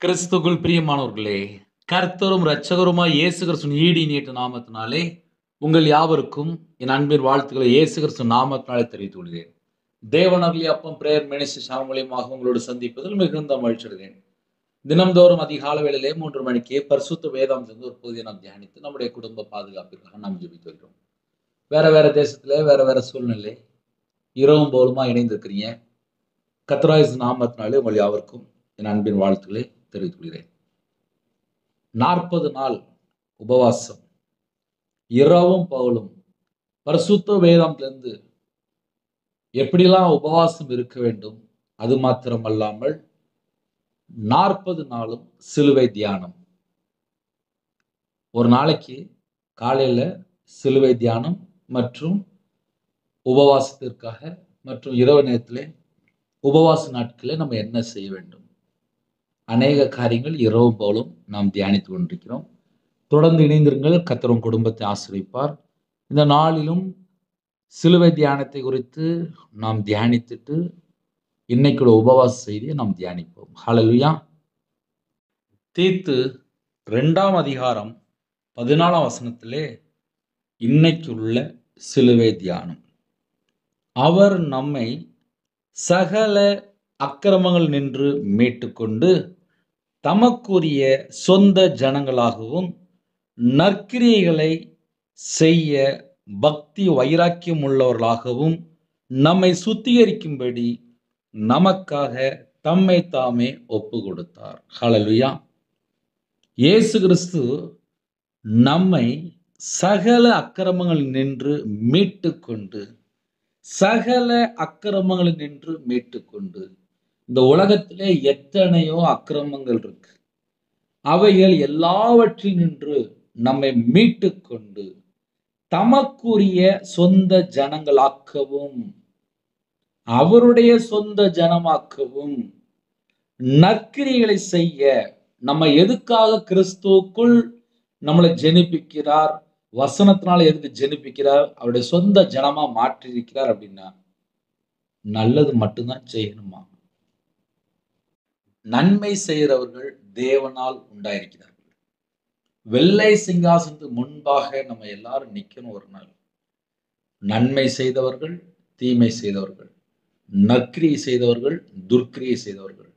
கிறிஸ்துக்குள் பிரியமானவர்களே, கர்த்தரும் இரட்சகருமாய் இயேசு கிறிஸ்துவின் ஈடு இணையற்ற நாமத்தினாலே உங்கள் யாவருக்கும் என் அன்பின் வாழ்த்துக்களை இயேசு கிறிஸ்து நாமத்தினாலே தெரிவித்துக் கொள்கிறேன். தேவனருளி அப்பம் பிரேயர் மினிஸ்ட்ரி மூலியமாக உங்களோடு சந்திப்பதில் மிகுந்த மகிழ்ச்சி அடைகிறேன். தினம்தோறும் அதிகால வேளையிலே 3 மணிக்கு பரிசுத்த வேதாந்தம் ஒரு பகுதியை நாம் தியானித்து நம்முடைய குடும்ப பாதுகாப்பிற்காக நாம் ஜெபித்து வருகிறோம். வேற தேசத்துல வேற சூழ்நிலை இரவும் போலுமா இணைந்திருக்கிறீங்க. கர்த்தராகிய நாமத்தினாலே உங்கள் யாவருக்கும் என் அன்பின் வாழ்த்துக்களை தெரிவித்துக் கொள்கிறேன். 40 நாள் உபவாசம் இரவும் பகலும் பரிசுத்த வேதாந்திலிருந்து எப்படிலாம் உபவாசம் இருக்க வேண்டும், அது மாத்திரமல்லாமல் 40 நாளும் சிலுவை தியானம். ஒரு நாளைக்கு காலையில சிலுவை தியானம் மற்றும் உபவாசத்திற்காக மற்றும் இரவு நேரத்திலே உபவாச நாட்களில் நம்ம என்ன செய்ய வேண்டும், அநேக காரியங்கள் இரவு போலும் நாம் தியானித்துக் கொண்டிருக்கிறோம். தொடர்ந்து இணைந்திருங்கள். கர்த்தர் குடும்பத்தை ஆசீர்வதிப்பார். இந்த நாளிலும் சிலுவை தியானத்தை குறித்து நாம் தியானித்துட்டு இன்னைக்குள்ள உபவாச செய்தியை நாம் தியானிப்போம். ஹல்லேலூயா. தீத்து 2ஆம் அதிகாரம் 14ஆம் வசனத்திலே இன்னைக்குள்ள சிலுவை தியானம். அவர் நம்மை சகல அக்கிரமங்கள் நின்று மீட்டுக்கொண்டு தமக்குரிய சொந்த ஜனங்களாகவும் நற்கிரியைகளை செய்ய பக்தி வைராக்கியம் உள்ளவர்களாகவும் நம்மை சுத்திகரிக்கும்படி நமக்காக தம்மை தாமே ஒப்பு கொடுத்தார். ஹல்லேலூயா. இயேசு கிறிஸ்து நம்மை சகல அக்கிரமங்கள் நின்று மீட்டுக்கொண்டு இந்த உலகத்திலே எத்தனையோ அக்கிரமங்கள் இருக்கு. அவைகள் எல்லாவற்றில் நின்று நம்மை மீட்டுக்கொண்டு தமக்குரிய சொந்த ஜனங்களாக்கவும் அவருடைய சொந்த ஜனமாக்கவும் நற்கிரியைகளை செய்ய நம்ம எதுக்காக கிறிஸ்துவுக்குள் நம்மளை ஜெனிப்பிக்கிறார், வசனத்தினால எதுக்கு ஜெனிப்பிக்கிறார், அவருடைய சொந்த ஜனமா மாற்றிருக்கிறார் அப்படின்னா நல்லது மட்டும்தான் செய்யணுமா. நன்மை செய்கிறவர்கள் தேவனால் உண்டாயிருக்கிறார்கள். வெள்ளை சிங்காசனத்துக்கு முன்பாக நம்ம எல்லாரும் நிக்கணும். ஒரு நாள் நன்மை செய்தவர்கள், தீமை செய்தவர்கள், நற்கிரியை செய்தவர்கள், துர்க்கிரியை செய்தவர்கள்,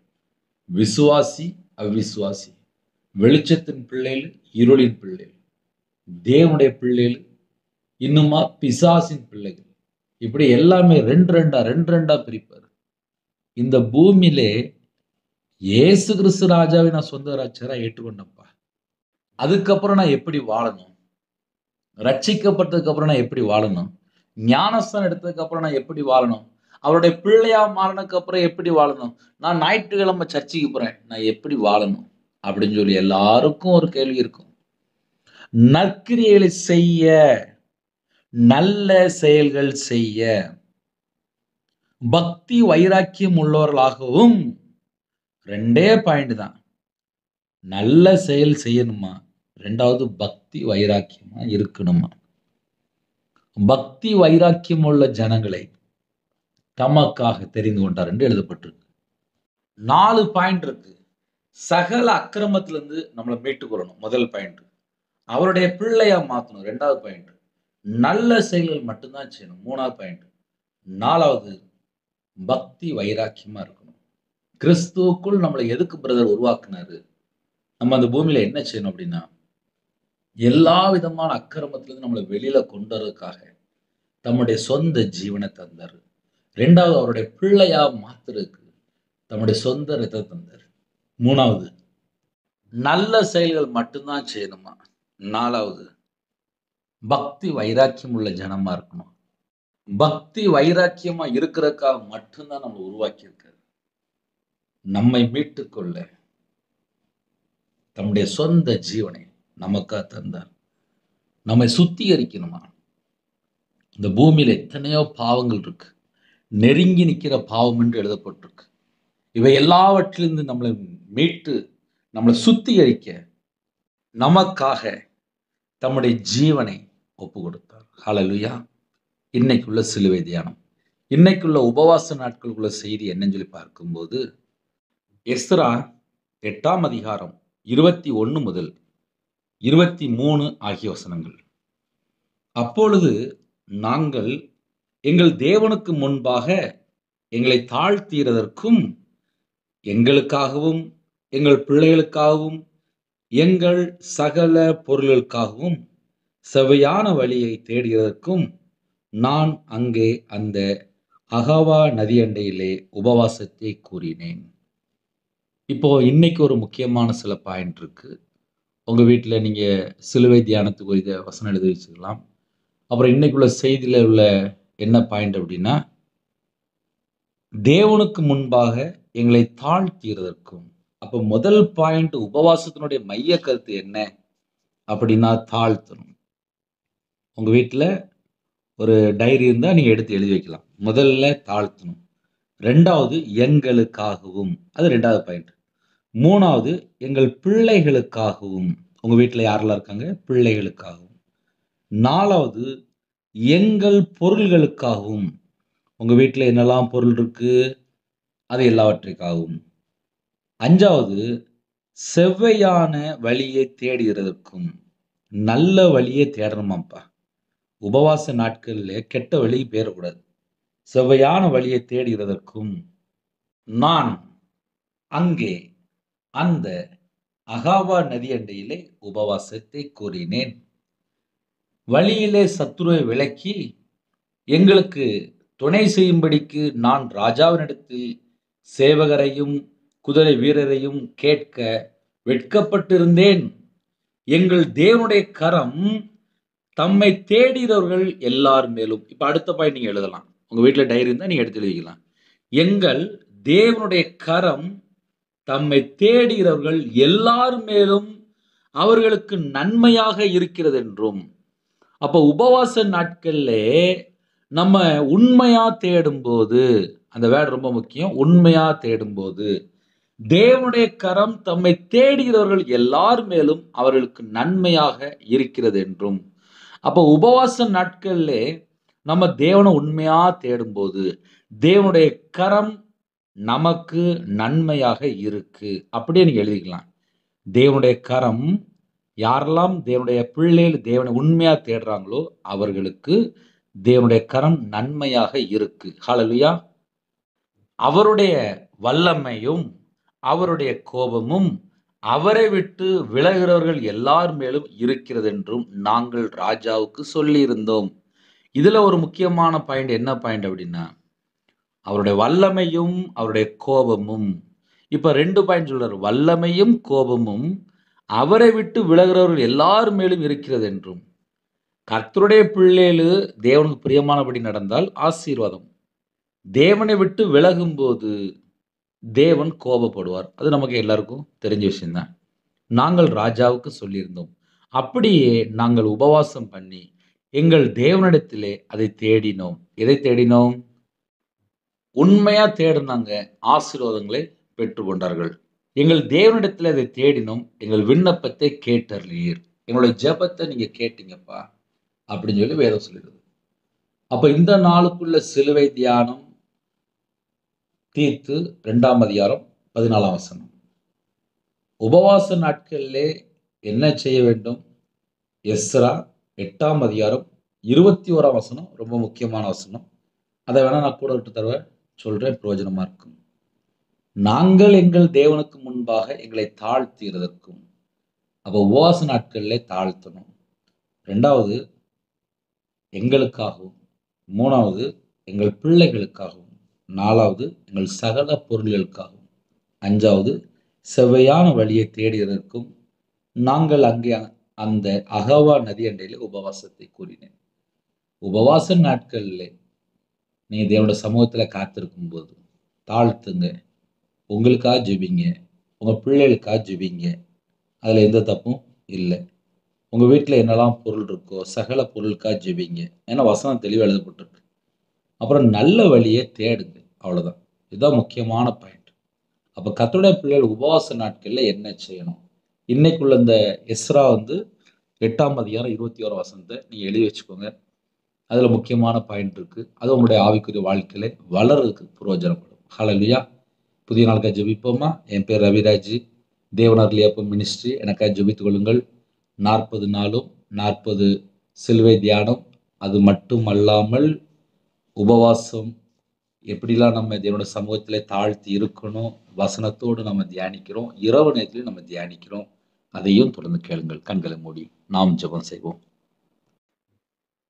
விசுவாசி, அவிசுவாசி, வெளிச்சத்தின் பிள்ளைகள், இருளின் பிள்ளைகள், தேவனுடைய பிள்ளைகள், இன்னுமா பிசாசின் பிள்ளைகள், இப்படி எல்லாமே ரெண்டு பிரிப்பார். இந்த பூமியிலே இயேசு கிறிஸ்து ராஜாவை நான் சொந்த ராஜ்யரா ஏற்றுக்கொண்டப்பா. அதுக்கப்புறம் நான் எப்படி வாழணும், ரட்சிக்கப்பட்டதுக்கு அப்புறம் நான் எப்படி வாழணும், ஞானஸ்தானம் எடுத்ததுக்கு அப்புறம் நான் எப்படி வாழணும், அவருடைய பிள்ளையா மாறினதுக்கு அப்புறம் எப்படி வாழணும், நான் ஞாயிற்றுக்கிழமை சர்ச்சைக்கு போறேன், நான் எப்படி வாழணும் அப்படின்னு சொல்லி எல்லாருக்கும் ஒரு கேள்வி இருக்கும். நற்கிரியைகளை செய்ய, நல்ல செயல்கள் செய்ய, பக்தி வைராக்கியம் உள்ளவர்களாகவும், 2 பாயிண்ட் தான். நல்ல செயல் செய்யணுமா, 2வது பக்தி வைராக்கியமா இருக்கணுமா. பக்தி வைராக்கியம் உள்ள ஜனங்களை தமக்காக தெரிந்து கொண்டார் என்று எழுதப்பட்டிருக்கு. 4 பாயிண்ட் இருக்கு. சகல அக்கிரமத்திலிருந்து நம்மளை மீட்டுக்கொள்ளணும், முதல் பாயிண்ட். அவருடைய பிள்ளையா மாத்தணும், 2வது பாயிண்ட். நல்ல செயல்கள் மட்டும்தான் செய்யணும், 3வது பாயிண்ட். 4வது பக்தி வைராக்கியமா இருக்கணும். கிறிஸ்துவுக்குள் நம்மளை எதுக்கு பிரதர் உருவாக்குனாரு, நம்ம அந்த பூமியில என்ன செய்யணும் அப்படின்னா, எல்லா விதமான அக்கிரமத்திலிருந்து நம்மளை வெளியில கொண்டு வரதுக்காக தம்முடைய சொந்த ஜீவனை தந்தார். 2வது அவருடைய பிள்ளையா மாத்துறதுக்கு தம்முடைய சொந்த ரத்தத்தை தந்தார். 3வது நல்ல செயல்கள் மட்டும்தான் செய்யணுமா. 4வது பக்தி வைராக்கியம் உள்ள ஜனமா இருக்கணும். பக்தி வைராக்கியமா இருக்கிறதுக்காக மட்டும்தான் நம்ம உருவாக்கி இருக்காரு. நம்மை மீட்டுக்கொள்ள தம்முடைய சொந்த ஜீவனை நமக்காக தந்தார். நம்மை சுத்திகரிக்கணுமா. இந்த பூமியில எத்தனையோ பாவங்கள் இருக்கு, நெருங்கி நிற்கிற பாவம் என்று எழுதப்பட்டிருக்கு. இவை எல்லாவற்றிலிருந்து நம்மளை மீட்டு நம்மளை சுத்திகரிக்க நமக்காக தம்முடைய ஜீவனை ஒப்பு கொடுத்தார். ஹல்லேலூயா. இன்னைக்குள்ள சிலுவை தியானம், இன்னைக்குள்ள உபவாச நாட்களுக்குள்ள செய்தி என்னன்னு சொல்லி பார்க்கும்போது, எஸ்ரா 8ஆம் அதிகாரம் 21 முதல் 23 ஆகிய வசனங்கள். அப்பொழுது நாங்கள் எங்கள் தேவனுக்கு முன்பாக எங்களை தாழ்த்துகிறதற்கும், எங்களுக்காகவும், எங்கள் பிள்ளைகளுக்காகவும், எங்கள் சகல பொருள்களுக்காகவும் செவ்வையான வழியை தேடுகிறதற்கும் நான் அங்கே அந்த அகாவா நதியண்டையிலே உபவாசத்தை கூறினேன். இப்போ இன்னைக்கு ஒரு முக்கியமான சில பாயிண்ட் இருக்கு. உங்க வீட்டில் நீங்க சிலுவை தியானத்துக்கு இதை வசனம் எழுதி வச்சுக்கலாம். அப்புறம் இன்னைக்குள்ள செய்தியில உள்ள என்ன பாயிண்ட் அப்படின்னா, தேவனுக்கு முன்பாக எங்களை தாழ்த்துகிறதற்கும். அப்போ முதல் பாயிண்ட் உபவாசத்தினுடைய மைய கருத்து என்ன அப்படின்னா தாழ்த்தணும். உங்க வீட்டில் ஒரு டைரி இருந்தா நீங்க எடுத்து எழுதி வைக்கலாம். முதல்ல தாழ்த்தணும். ரெண்டாவது எங்களுக்காகவும், அது ரெண்டாவது பாயிண்ட். மூணாவது எங்கள் பிள்ளைகளுக்காகவும். உங்க வீட்டில் யாரெல்லாம் இருக்காங்க? பிள்ளைகளுக்காகவும். நாலாவது எங்கள் பொருள்களுக்காகவும். உங்க வீட்டில் என்னெல்லாம் பொருள் இருக்கு? அது எல்லாவற்றிற்காகவும். அஞ்சாவது செவ்வையான வழியை தேடுகிறதற்கும். நல்ல வழியை தேடணுமாப்பா. உபவாச நாட்களில் கெட்ட வழி பேரக்கூடாது. செவ்வையான வழியை தேடுகிறதற்கும் நான் அங்கே அந்த அகாவா நதியண்டையிலே உபவாசத்தை கூறினேன். வழியிலே சத்துருவை விலக்கி எங்களுக்கு துணை செய்யும்படிக்கு நான் ராஜாவினிடத்தில் சேவகரையும் குதிரை வீரரையும் கேட்க வெட்கப்பட்டிருந்தேன். எங்கள் தேவனுடைய கரம் தம்மை தேடுகிறவர்கள் எல்லார் மேலும். இப்ப அடுத்த பாயிண்ட் நீங்க எழுதலாம். உங்க வீட்டில் டைரி இருந்தா நீங்க எடுத்து எழுதிக்கலாம். எங்கள் தேவனுடைய கரம் தம்மை தேடுகிறவர்கள் எல்லார் மேலும் அவர்களுக்கு நன்மையாக இருக்கிறது என்றும். அப்ப உபவாச நாட்கள்ல நம்ம உண்மையா தேடும்போது, அந்த வேர்டு ரொம்ப முக்கியம், உண்மையா தேடும்போது தேவனுடைய கரம் தம்மை தேடுகிறவர்கள் எல்லார் மேலும் அவர்களுக்கு நன்மையாக இருக்கிறது என்றும். அப்ப உபவாச நாட்கள்ல நம்ம தேவனை உண்மையா தேடும்போது தேவனுடைய கரம் நமக்கு நன்மையாக இருக்கு. அப்படியே நீங்க எழுதிக்கலாம். தேவனுடைய கரம் யாரெல்லாம் தேவனுடைய பிள்ளைகள் தேவனை உண்மையா தேடுறாங்களோ அவர்களுக்கு தேவனுடைய கரம் நன்மையாக இருக்கு. ஹல்லேலூயா. அவருடைய வல்லமையும் அவருடைய கோபமும் அவரை விட்டு விலகிறவர்கள் எல்லார் மேலும் இருக்கிறது என்றும் நாங்கள் ராஜாவுக்கு சொல்லியிருந்தோம். இதுல ஒரு முக்கியமான பாயிண்ட் என்ன பாயிண்ட் அப்படின்னா, அவருடைய வல்லமையும் அவருடைய கோபமும். இப்ப 2 பாயிண்ட் சொல்றாரு. வல்லமையும் கோபமும் அவரை விட்டு விலகிறவர்கள் எல்லார் மேலும் இருக்கிறது என்றும். கர்த்தருடைய பிள்ளைகளு தேவனுக்கு பிரியமானபடி நடந்தால் ஆசீர்வாதம். தேவனை விட்டு விலகும்போது தேவன் கோபப்படுவார். அது நமக்கு எல்லாருக்கும் தெரிஞ்ச விஷயம்தான். நாங்கள் ராஜாவுக்கு சொல்லியிருந்தோம். அப்படியே நாங்கள் உபவாசம் பண்ணி எங்கள் தேவனிடத்திலே அதை தேடினோம். எதை தேடினோம்? உண்மையா தேடினாங்க, ஆசீர்வாதங்களை பெற்றுக்கொண்டார்கள். எங்கள் தேவனிடத்தில் அதை தேடினோம், எங்கள் விண்ணப்பத்தை கேட்டறீர். எங்களுடைய ஜெபத்தை நீங்க கேட்டீங்கப்பா அப்படின்னு சொல்லி வேதம் சொல்லிடுது. அப்ப இந்த நாளுக்குள்ள சிலுவை தியானம் தீத்து 2ஆம் அதிகாரம் 14ஆம் வசனம். உபவாச நாட்களிலே என்ன செய்ய வேண்டும்? எஸ்ரா 8ஆம் அதிகாரம் 21ஆம் வசனம் ரொம்ப முக்கியமான வசனம். அதை வேணா நான் கூட விட்டு தருவேன், சொல்றேன், பிரயோஜனமா இருக்கும். நாங்கள் எங்கள் தேவனுக்கு முன்பாக எங்களை தாழ்த்துகிறதற்கும். அப்போ உபவாச நாட்களிலே தாழ்த்தணும். 2வது எங்களுக்காகவும், 3வது எங்கள் பிள்ளைகளுக்காகவும், 4வது எங்கள் சகல பொருள்களுக்காகவும், 5வது செவ்வையான வழியை தேடுவதற்கும் நாங்கள் அங்கே அந்த அகவா நதி அண்டையிலே உபவாசத்தை கூறினேன். உபவாச நாட்களில் நீங்க தேவனுடைய சமூகத்தில் காத்திருக்கும் போது தாழ்த்துங்க, உங்களுக்காக ஜெபிங்க, உங்க பிள்ளைகளுக்காக ஜெபிங்க. அதுல எந்த தப்பும் இல்லை. உங்க வீட்டில் என்னெல்லாம் பொருள் இருக்கோ சகல பொருளுக்காக ஜெபிங்க. ஏன்னா வசனம் தெளிவாக எழுதப்பட்டிருக்கு. அப்புறம் நல்ல வழியை தேடுங்க. அவ்வளவுதான். இதுதான் முக்கியமான பாயிண்ட். அப்ப கர்த்தருடைய பிள்ளைகள் உபவாச நாட்கள்ல என்ன செய்யணும்? இன்னைக்குள்ள இந்த எஸ்ரா 8ஆம் அதிகாரம் 21 வசனத்தை நீங்க எழுதி வச்சுக்கோங்க. அதுல முக்கியமான பாயிண்ட் இருக்கு. அது உங்களுடைய ஆவிக்குரிய வாழ்க்கையில வளர்றதுக்கு பிரயோஜனப்படும். ஹல்லேலூயா. புதிய நாளுக்காக ஜெபிப்போமா? என் பேர் ரவிராஜ். தேவனார்லியப்பம் மினிஸ்ட்ரி எனக்காக ஜெபித்துக் கொள்ளுங்கள். 40 நாளும் 40 சிலுவை தியானம். அது மட்டும் அல்லாமல் உபவாசம் எப்படிலாம் நம்ம தேவனோட சமூகத்திலே தாழ்த்தி இருக்கணும், வசனத்தோடு நம்ம தியானிக்கிறோம். இரவு நேரத்திலும் நம்ம தியானிக்கிறோம். அதையும் தொடர்ந்து கேளுங்கள். கண்களை மூடி நாம் ஜெபம் செய்வோம்.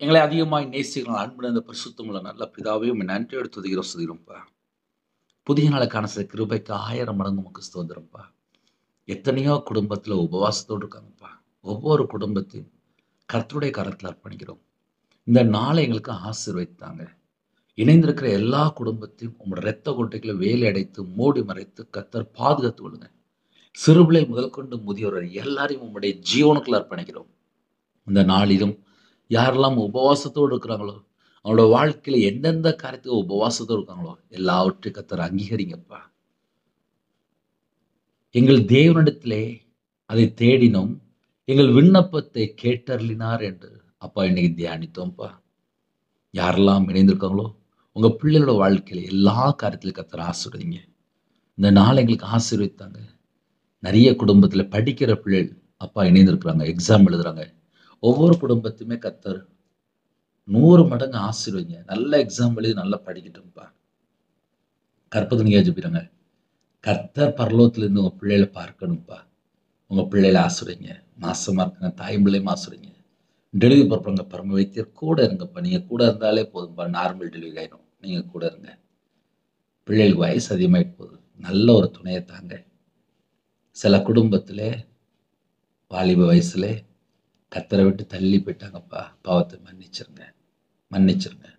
எங்களை அதிகமாய் நேசிக்கிறோம் அன்பு நிறைந்த பரிசுத்தமுள்ள நல்ல பிதாவே, உம்மை நன்றியோடு துதிக்கிறோம் ஸ்துதிக்கிறோம்ப்பா. புதிய நாளுக்கான சில கிருபைக்கு 1000 மடங்கு உமக்கு ஸ்தோத்திரம்ப்பா. எத்தனையோ குடும்பத்துல உபவாசத்தோடு இருக்காங்கப்பா. ஒவ்வொரு குடும்பத்தையும் கர்த்தருடைய கரத்துல அர்ப்பணிக்கிறோம். இந்த நாளை எங்களுக்கு ஆசீர்வதித்தாங்க. இணைந்திருக்கிற எல்லா குடும்பத்தையும் உங்களோட இரத்த கொட்டைகளை வேலி அடைத்து மூடி மறைத்து கர்த்தர் பாதுகாத்து கொள்ளுங்க. சிறுபிள்ளை முதல் கொண்டு முதியோர் வரை எல்லாரையும் உம்முடைய ஜீவனுக்குள்ள அர்ப்பணிக்கிறோம். இந்த நாளிலும் யாரெல்லாம் உபவாசத்தோடு இருக்கிறாங்களோ, அவங்களோட வாழ்க்கையில எந்தெந்த காரியத்துக்கு உபவாசத்தோடு இருக்காங்களோ எல்லாவற்றையும் கர்த்தர் அங்கீகரிங்கப்பா. எங்கள் தேவனிடத்திலே அதை தேடினோம், எங்கள் விண்ணப்பத்தை கேட்டருளினார் என்று அப்பா இன்னைக்கு தியானித்தோம்ப்பா. யாரெல்லாம் இணைந்திருக்காங்களோ உங்க பிள்ளைகளோட வாழ்க்கையில எல்லா காரியத்திலும் கர்த்தர் ஆசீர்வதிங்க. இந்த நாள் எங்களுக்கு ஆசீர்வதித்தாங்க. நிறைய குடும்பத்துல படிக்கிற பிள்ளைகள் அப்பா இணைந்திருக்கிறாங்க, எக்ஸாம் எழுதுறாங்க. ஒவ்வொரு குடும்பத்தையுமே கர்த்தர் 100 மடங்கு ஆசீர்வதிங்க. நல்ல எக்ஸாம் எழுதி நல்லா படிக்கட்டும்ப்பா. கற்பதனியா ஜெபிக்கிறாங்க. கர்த்தர் பரலோகத்திலிருந்து உங்க பிள்ளைகளை பார்க்கணும்ப்பா. உங்க பிள்ளைகளை ஆசீர்வதிங்க. மாசமா இருக்காங்க, தாயும் பிள்ளையும் ஆசீர்வதிங்க. டெலிவரி பார்ப்பாங்க, பரம வைத்தியர் கூட இருங்கப்பா. நீங்க கூட இருந்தாலே போதும்பா. நார்மல் டெலிவரி ஆயிடும். நீங்க கூட இருங்க. பிள்ளைகளுக்கு வயசு அதிகமாயிட்டு போகுது. நல்ல ஒரு துணையை தாங்க. சில குடும்பத்துல வாலிப வயசுல கர்த்தரை விட்டு தள்ளி போயிட்டாங்கப்பா. பாவத்தை மன்னிச்சிருங்க, மன்னிச்சிருங்க.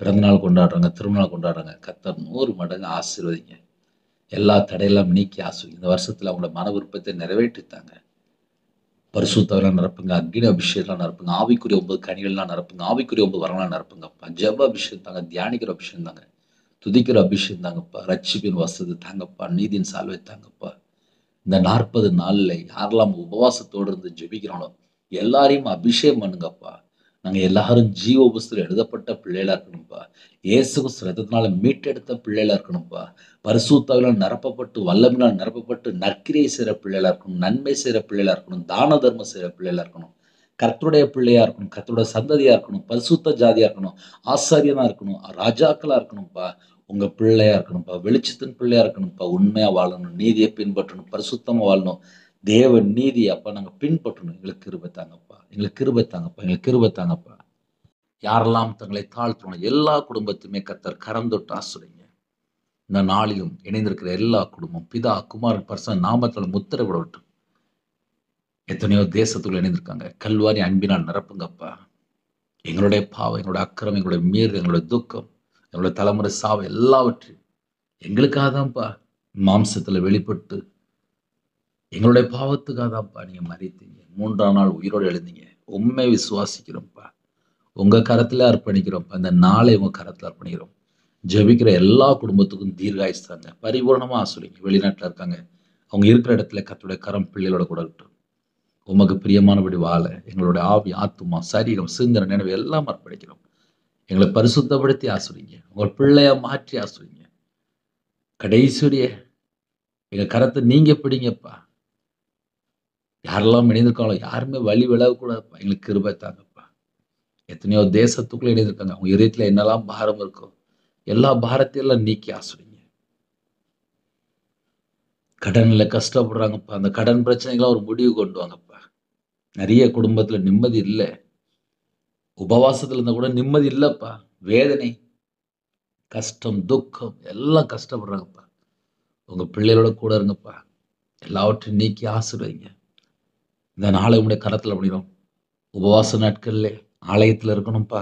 பிறந்தநாள் கொண்டாடுறாங்க, திருமணம் கொண்டாடுறாங்க. கர்த்தர் 100 மடங்கு ஆசீர்வதிங்க. எல்லா தடையெல்லாம் நீக்கி ஆசீர்வதிங்க. இந்த வருஷத்துல அவங்களோட மன விருப்பத்தை நிறைவேற்றித்தாங்க. பரிசுத்தவெல்லாம் நிரப்புங்க, அக்னி அபிஷேகம்லாம் நிரப்புங்க, ஆவிக்குரிய 9 கனிகள்லாம் நிரப்புங்க, ஆவிக்குரிய 9 வரலாம் நிரப்புங்கப்பா. ஜெப அபிஷேகம் தாங்க, தியானிக்கிற அபிஷேகம் தாங்க, துதிக்கிற அபிஷேகம் தாங்கப்பா, ரட்சிப்பின் வசதி தாங்கப்பா, நீதியின் சால்வை தாங்கப்பா. இந்த 40 நாள்ல யாரெல்லாம் உபவாசத்தோடு இருந்து ஜெபிக்கிறாங்களோ எல்லாரையும் அபிஷேகம் பண்ணுங்கப்பா. நாங்க எல்லாரும் ஜீவ புஸ்தகத்தில் எழுதப்பட்ட பிள்ளைகளா இருக்கணும்ப்பா. இயேசு கிறிஸ்து ரத்தத்தினால மீட்டெடுத்த பிள்ளைகளா இருக்கணும்ப்பா. பரிசுத்தாவினால் நிரப்பப்பட்டு வல்லமையினால் நிரப்பப்பட்டு நற்கிரியை செய்கிற பிள்ளைகளா இருக்கணும், நன்மை செய்கிற பிள்ளைகளா இருக்கணும், தான தர்மம் செய்கிற பிள்ளைகளா இருக்கணும், கர்த்தருடைய பிள்ளையா இருக்கணும், கர்த்தருடைய சந்ததியா இருக்கணும், பரிசுத்த ஜாதியா இருக்கணும், ஆசாரியனா இருக்கணும், ராஜாக்களா இருக்கணும்ப்பா. உங்க பிள்ளையா இருக்கணும்ப்பா. வெளிச்சத்தின் பிள்ளையா இருக்கணும்ப்பா. உண்மையா வாழணும், நீதியை பின்பற்றணும், பரிசுத்தமா வாழணும். தேவ நீதி அப்பா நாங்க பின்பற்றணும். எங்களுக்கு கிருபை தாங்கப்பா, எங்களுக்கு கிருபை தாங்கப்பா, எங்களுக்கு கிருபை தாங்கப்பா. யாரெல்லாம் தங்களை தாழ்த்தணும் எல்லா குடும்பத்தையுமே கர்த்தர் கரம் தொட்டு ஆசீர்வதிங்க. இந்த நாளிலும் இணைந்திருக்கிற எல்லா குடும்பம் பிதா குமாரன் பரிசுத்த நாமத்துல முத்திரை விடட்டும். எத்தனையோ தேசத்துக்குள்ள இணைந்திருக்காங்க. கல்வாரி அன்பினால் நிரப்புங்கப்பா. எங்களுடைய பாவம், எங்களுடைய அக்கிரமம், எங்களுடைய மீறு, எங்களுடைய துக்கம், எங்களுடைய தலைமுறை சாவு எல்லாவற்றையும் எங்களுக்காக தான்ப்பா மாம்சத்துல வெளிப்பட்டு எங்களுடைய பாவத்துக்காக தான்ப்பா நீங்க மரித்தீங்க. 3ஆம் நாள் உயிரோடு எழுந்தீங்க. உண்மை விசுவாசிக்கிறோம்ப்பா. உங்க கரத்துல அர்ப்பணிக்கிறோம்ப்பா. இந்த நாளை உங்க கரத்துல அர்ப்பணிக்கிறோம். ஜெபிக்கிற எல்லா குடும்பத்துக்கும் தீர்காயுசு தாங்க, பரிபூரணமா ஆசீர்வதிங்க. வெளிநாட்டுல இருக்காங்க, அவங்க இருக்கிற இடத்துல கர்த்தருடைய கரம் பிள்ளைகளோட கூட இருக்கட்டும். உமக்கு பிரியமானபடி வாழ எங்களுடைய ஆவி, ஆத்துமா, சரீரம், சிந்தனை, நினைவு எல்லாம் அர்ப்பணிக்கிறோம். எங்களை பரிசுத்தப்படுத்தி ஆசீர்வதிங்க. உங்கள் பிள்ளையா மாற்றி ஆசீர்வதிங்க. கடைசியுடைய எங்க கரத்தை நீங்க பிடிங்கப்பா. யாரெல்லாம் இணைந்திருக்காங்களோ யாருமே வழி விலகக்கூடாதுப்பா. எங்களுக்கு கிருபை தாங்கப்பா. எத்தனையோ தேசத்துக்குள்ள இணைந்திருக்காங்க. அவங்க இதயத்துல என்னெல்லாம் பாரம் இருக்கோ எல்லா பாரத்தையெல்லாம் நீக்கி ஆசீர்வதிங்க. கடன்ல கஷ்டப்படுறாங்கப்பா. அந்த கடன் பிரச்சனைகளாம் ஒரு முடிவு கொண்டு வாங்கப்பா. நிறைய குடும்பத்துல நிம்மதி இல்லை. உபவாசத்துல இருந்தா கூட நிம்மதி இல்லப்பா. வேதனை, கஷ்டம், துக்கம் எல்லாம் கஷ்டப்படுறாங்கப்பா. உங்க பிள்ளைகளோட கூட இருங்கப்பா. எல்லாவற்றையும் நீக்கி ஆசீர்வதிங்க. இந்த நாளை உடைய கரத்துல பண்ணிடும். உபவாச நாட்கள்ல ஆலயத்துல இருக்கணும்ப்பா.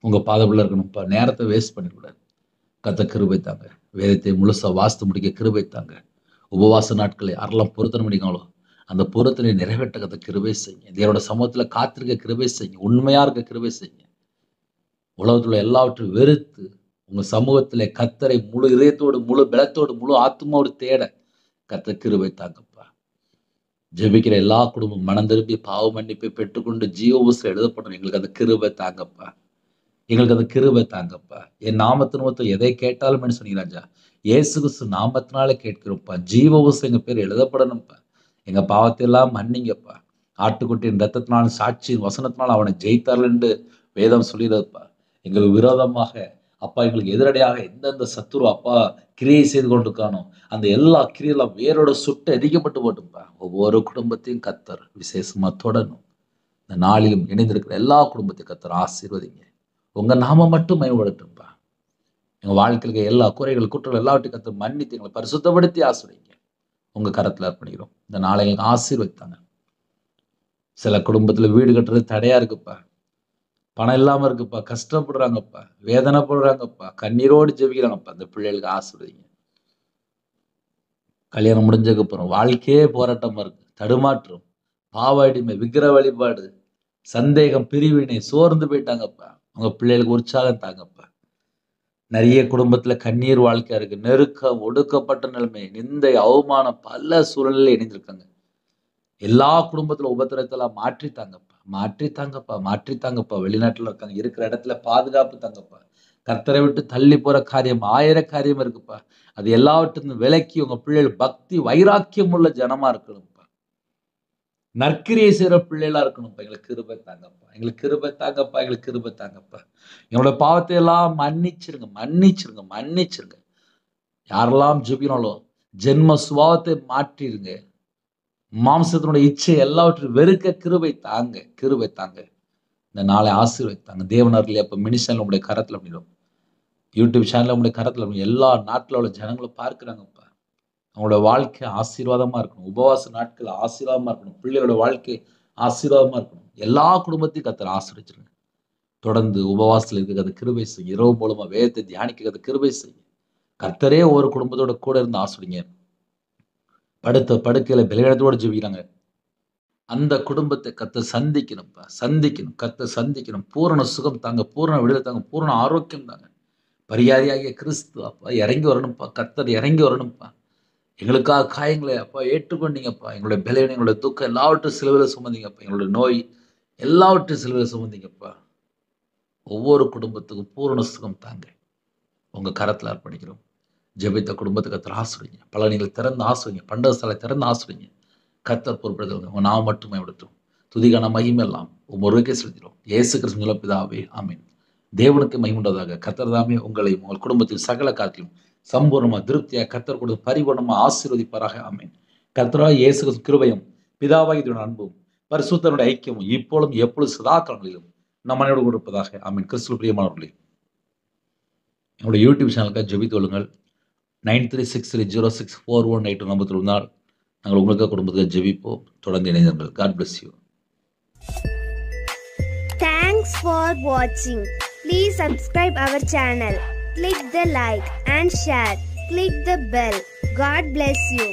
உங்க பாதப்புள்ள இருக்கணும்ப்பா. நேரத்தை வேஸ்ட் பண்ணிக்கூடாது. கர்த்தர் கிருபை தாங்க. வேதத்தை முழுசா வாசித்து முடிக்க கிருபை தாங்க. உபவாச நாட்களை யாரெல்லாம் பொருத்தனை பண்ணிக்காங்களோ அந்த பொருத்தனை நிறைவேற்ற கர்த்தர் கிருபை செய்யுங்க. தேவனோட சமூகத்துல காத்திருக்க கிருபை செய்யுங்க. உண்மையா இருக்க கிருபை செய்யுங்க. உலகத்துல எல்லாவற்றையும் வெறுத்து உங்க சமூகத்திலே கர்த்தரை முழு இதயத்தோடு, முழு பலத்தோடு, முழு ஆத்துமாவோடு தேட கர்த்தர் கிருபை தாங்கப்பா. ஜெபிக்கிற எல்லா குடும்பம் மனம் திரும்பி பாவ மன்னிப்பை பெற்றுக்கொண்டு ஜீவபுஸ்தகத்தில் எழுதப்படும். எங்களுக்கு அந்த கிருபை தாங்கப்பா. எங்களுக்கு அந்த கிருபை தாங்கப்பா. என் நாமத்து நிமித்தம் எதை கேட்டாலும் சொன்னீங்க ராஜா, இயேசு கிறிஸ்து நாமத்தினால கேட்கிறோம்ப்பா. ஜீவ ஊசம் எங்க பேர் எழுதப்படணும்ப்பா. எங்க பாவத்தை எல்லாம் மன்னிங்கப்பா. ஆட்டுக்குட்டியின் ரத்தத்தினாலும் சாட்சியின் வசனத்தினாலும் அவனை ஜெயித்தார்கள் என்று வேதம் சொல்லிடுறதுப்பா. எங்களுக்கு விரோதமாக அப்பா, எங்களுக்கு எதிரடையாக எந்தெந்த சத்துரு அப்பா கிரியை செய்து கொண்டிருக்கானோ அந்த எல்லா கிரியெல்லாம் வேரோட சுட்டு எரிக்கப்பட்டு போட்டுப்பா. ஒவ்வொரு குடும்பத்தையும் கர்த்தர் விசேஷமா தொடரணும். இந்த நாளிலும் இணைந்திருக்கிற எல்லா குடும்பத்தையும் கர்த்தர் ஆசீர்வதிங்க. உங்க நாமம் மட்டும் மேம்படட்டும்ப்பா. எங்க வாழ்க்கையில் இருக்க எல்லா குறைகள் குற்றங்கள் எல்லாவற்றையும் கர்த்தர் மன்னித்து எங்களை பரிசுத்தப்படுத்தி ஆசீர்வதிங்க. உங்க கரத்துல அர்ப்பணிக்கிறோம். இந்த நாளை எங்களுக்கு ஆசீர்வதித்தாங்க. சில குடும்பத்துல வீடு கட்டுறது தடையா இருக்குப்பா. பணம் இல்லாம இருக்குப்பா. கஷ்டப்படுறாங்கப்பா. வேதனைப்படுறாங்கப்பா. கண்ணீரோடு ஜெபிக்கிறாங்கப்பா. அந்த பிள்ளைகளுக்கு ஆசீர்வதிங்க. கல்யாணம் முடிஞ்சதுக்கு அப்புறம் வாழ்க்கையே போராட்டமா இருக்கு. தடுமாற்றம், பாவ அடிமை, விக்கிர வழிபாடு, சந்தேகம், பிரிவினை, சோர்ந்து போயிட்டாங்கப்பா. உங்க பிள்ளைகளுக்கு உற்சாகம் தாங்கப்பா. நிறைய குடும்பத்துல கண்ணீர் வாழ்க்கையா இருக்கு. நெருக்கம், ஒடுக்கப்பட்ட நிலைமை, நிந்தை, அவமானம், பல சூழ்நிலையில இணைந்திருக்காங்க. எல்லா குடும்பத்துல உபத்திரத்தெல்லாம் மாற்றித்தாங்கப்பா. மாற்றித்தாங்கப்பா. மாற்றித்தாங்கப்பா. வெளிநாட்டுல இருக்காங்க. இருக்கிற இடத்துல பாதுகாப்பு தாங்கப்பா. கர்த்தரை விட்டு தள்ளி போற காரியம் 1000 காரியம் இருக்குப்பா. அது எல்லாவற்றிலும் விலக்கி உங்க பிள்ளைகள் பக்தி வைராக்கியம் உள்ள ஜனமா இருக்கணும்ப்பா. நற்கிரியை செய்யற பிள்ளைகளா இருக்கணும்ப்பா. எங்களுக்கு கிருபை தாங்கப்பா. எங்களுக்கு கிருபை தாங்கப்பா. எங்களுக்கு கிருபை தாங்கப்பா. எங்களோட பாவத்தை எல்லாம் மன்னிச்சிருங்க. மன்னிச்சிருங்க. மன்னிச்சிருங்க. யாரெல்லாம் ஜெபினாலும் ஜென்ம சுபாவத்தை மாற்றிருங்க. மாம்சத்தினுடைய இச்சை எல்லாவற்றையும் வெறுக்க கிருபை தாங்க. கிருபை தாங்க. இந்த நாளை ஆசீர்வதித்தாங்க. தேவனார்ல அப்ப மினிஷன்ல உங்களுடைய கரத்துல அப்படிடும். யூடியூப் சேனல்ல உங்களுடைய கரத்துல அப்படி எல்லா நாட்டில் உள்ள ஜனங்களும் பார்க்கிறாங்கப்பா. அவங்களோட வாழ்க்கை ஆசீர்வாதமா இருக்கணும். உபவாச நாட்கள் ஆசீர்வாதமா இருக்கணும். பிள்ளைகளோட வாழ்க்கை ஆசீர்வாதமா இருக்கணும். எல்லா குடும்பத்தையும் கர்த்தர் ஆசீர்வதிச்சிருங்க. தொடர்ந்து உபவாசத்தில் இருக்கிறது கிருபை செய்யும். இரவு மூலமா வேதத்தை தியானிக்கிறது கிருபை செய்யும். கர்த்தரே ஒரு குடும்பத்தோட கூட இருந்து ஆசீர்வதிங்க. படுத்த படுக்கையில பலவீனத்தோட ஜெபிக்கிறாங்க. அந்த குடும்பத்தை கர்த்தர் சந்திக்கணும்ப்பா. சந்திக்கணும். கர்த்தர் சந்திக்கணும். பூரண சுகம் தாங்க. பூரண விடுதலை தாங்க. பூரண ஆரோக்கியம் தாங்க. பரிகாரியாகிய கிறிஸ்து அப்பா இறங்கி வரணும்ப்பா. கர்த்தர் இறங்கி வரணும்ப்பா. எங்களுக்காக காயங்களை அப்பா ஏற்றுக்கொண்டீங்கப்பா. எங்களுடைய பலவீனம், எங்களுடைய துக்கம் எல்லாவற்றையும் சிலுவையில் சுமந்தீங்கப்பா. எங்களுடைய நோய் எல்லாவற்றையும் சிலுவையில் சுமந்தீங்கப்பா. ஒவ்வொரு குடும்பத்துக்கும் பூரண சுகம் தாங்க. உங்க கரத்துல அர்ப்பணிக்கிறோம். ஜெபித்த குடும்பத்துக்கு கர்த்தர் ஆசீர்வதிங்க. பலனிகள் திறந்து ஆசீர்வதிங்க. பண்டகசாலை திறந்து ஆசீர்வதிங்க. கர்த்தர் பொறுப்படுத்துங்க. உங்க நாமம் மட்டுமே விடட்டும். துதிகான மகிமை எல்லாம் ஒவ்வொருவருக்கே செலுத்திடும். இயேசு கிறிஸ்து மூலம் பிதாவே ஆமென். தேவனுக்கு மகிமுண்டதாக. கர்த்தர் தாமே உங்களையும் உங்கள் குடும்பத்தில் சகல காரியத்திலும் சம்பூர்ணமா திருப்தியா கர்த்தர் கொடுத்து பரிபூர்ணமா ஆசீர்வதிப்பாராக ஆமென். கர்த்தராகிய இயேசு கிறிஸ்து கிருபையும் பிதாவாகிய அன்பும் பரிசுத்தனுடைய ஐக்கியமும் இப்பொழுதும் எப்பொழுது சதா காலங்களிலும் நம் மனையோடு கொடுப்பதாக ஆமென். கிறிஸ்துவ பிரியமானவர்களே, என்னுடைய யூடியூப் சேனலுக்காக ஜெபித்து கொள்ளுங்கள். 9363064182 நம்பத்தில் இருந்தால் நாங்கள் உங்களுக்காக குடும்பத்துக்கு ஜெபிப்போம். தொடர்ந்து இணைந்தீர்கள். God bless you. Thanks for watching. Please subscribe our channel. Click the like and share. Click the bell. God bless you.